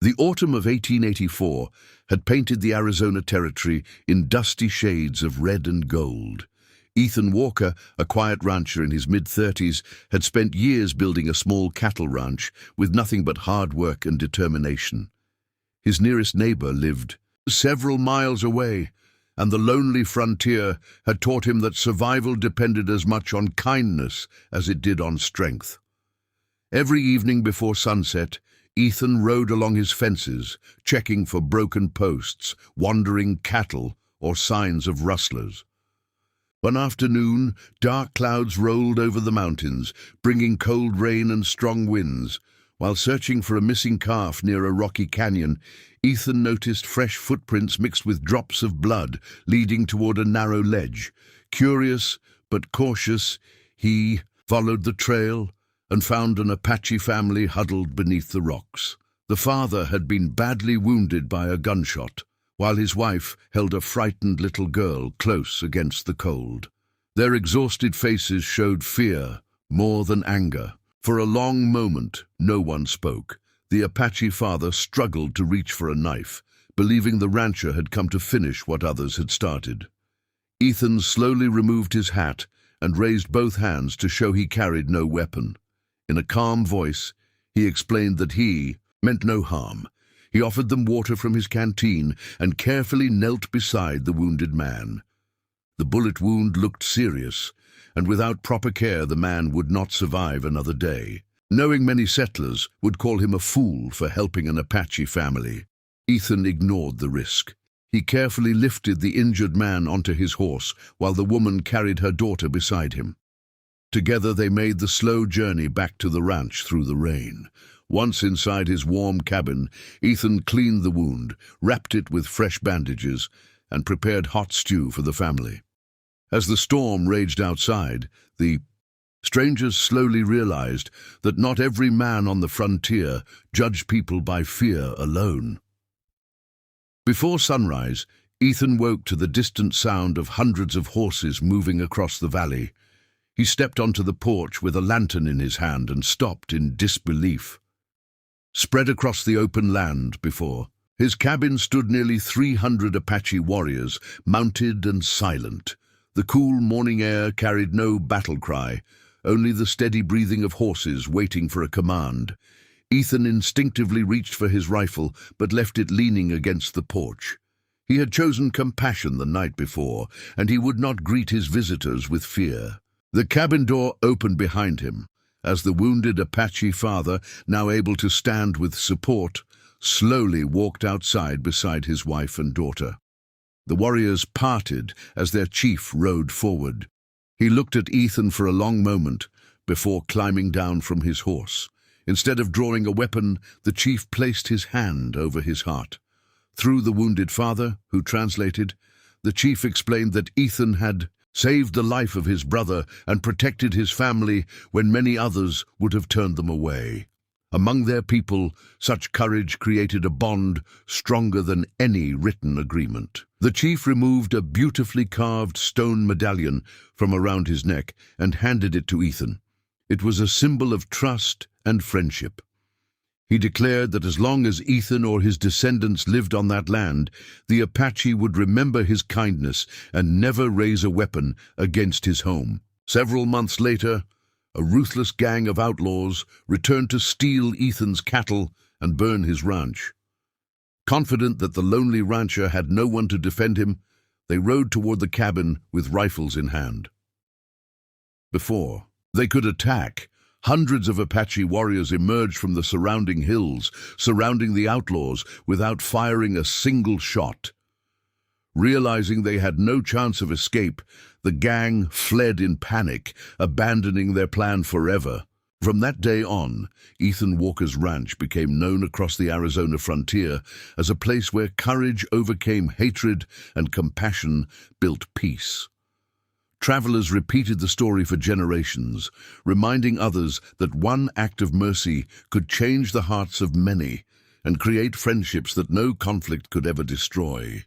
The autumn of 1884 had painted the Arizona Territory in dusty shades of red and gold. Ethan Walker, a quiet rancher in his mid-30s, had spent years building a small cattle ranch with nothing but hard work and determination. His nearest neighbor lived several miles away, and the lonely frontier had taught him that survival depended as much on kindness as it did on strength. Every evening before sunset, Ethan rode along his fences, checking for broken posts, wandering cattle, or signs of rustlers. One afternoon, dark clouds rolled over the mountains, bringing cold rain and strong winds. While searching for a missing calf near a rocky canyon, Ethan noticed fresh footprints mixed with drops of blood leading toward a narrow ledge. Curious but cautious, he followed the trail and found an Apache family huddled beneath the rocks. The father had been badly wounded by a gunshot, while his wife held a frightened little girl close against the cold. Their exhausted faces showed fear more than anger. For a long moment, no one spoke. The Apache father struggled to reach for a knife, believing the rancher had come to finish what others had started. Ethan slowly removed his hat and raised both hands to show he carried no weapon. In a calm voice, he explained that he meant no harm. He offered them water from his canteen and carefully knelt beside the wounded man. The bullet wound looked serious, and without proper care the man would not survive another day. Knowing many settlers would call him a fool for helping an Apache family, Ethan ignored the risk. He carefully lifted the injured man onto his horse while the woman carried her daughter beside him. Together they made the slow journey back to the ranch through the rain. Once inside his warm cabin, Ethan cleaned the wound, wrapped it with fresh bandages, and prepared hot stew for the family. As the storm raged outside, the strangers slowly realized that not every man on the frontier judged people by fear alone. Before sunrise, Ethan woke to the distant sound of hundreds of horses moving across the valley. He stepped onto the porch with a lantern in his hand and stopped in disbelief. Spread across the open land before his cabin stood nearly 300 Apache warriors, mounted and silent. The cool morning air carried no battle cry, only the steady breathing of horses waiting for a command. Ethan instinctively reached for his rifle, but left it leaning against the porch. He had chosen compassion the night before, and he would not greet his visitors with fear. The cabin door opened behind him, as the wounded Apache father, now able to stand with support, slowly walked outside beside his wife and daughter. The warriors parted as their chief rode forward. He looked at Ethan for a long moment before climbing down from his horse. Instead of drawing a weapon, the chief placed his hand over his heart. Through the wounded father, who translated, the chief explained that Ethan had saved the life of his brother and protected his family when many others would have turned them away. Among their people, such courage created a bond stronger than any written agreement. The chief removed a beautifully carved stone medallion from around his neck and handed it to Ethan. It was a symbol of trust and friendship. He declared that as long as Ethan or his descendants lived on that land, the Apache would remember his kindness and never raise a weapon against his home. Several months later, a ruthless gang of outlaws returned to steal Ethan's cattle and burn his ranch. Confident that the lonely rancher had no one to defend him, they rode toward the cabin with rifles in hand. Before they could attack, hundreds of Apache warriors emerged from the surrounding hills, surrounding the outlaws without firing a single shot. Realizing they had no chance of escape, the gang fled in panic, abandoning their plan forever. From that day on, Ethan Walker's ranch became known across the Arizona frontier as a place where courage overcame hatred and compassion built peace. Travelers repeated the story for generations, reminding others that one act of mercy could change the hearts of many and create friendships that no conflict could ever destroy.